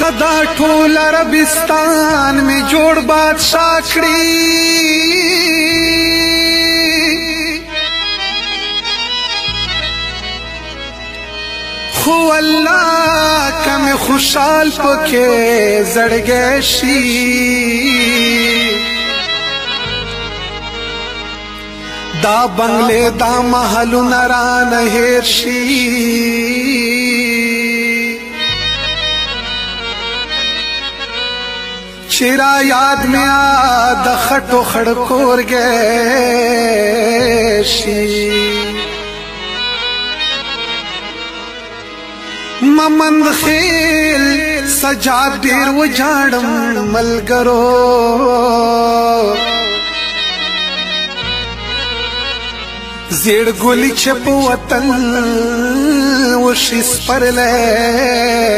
کدا ټول عربستان می جوړ بادشاہ کړی خو الله کم خوشحال پکې زړګی شي دا بنگلے دا محلونه رانه هیر شي چرا یاد میں آد خٹو خڑکور گئے شی ممند خیل سجاد دیر و جاڑم ملگرو زیڑ گولی چپ وطن وشی سپر لیشی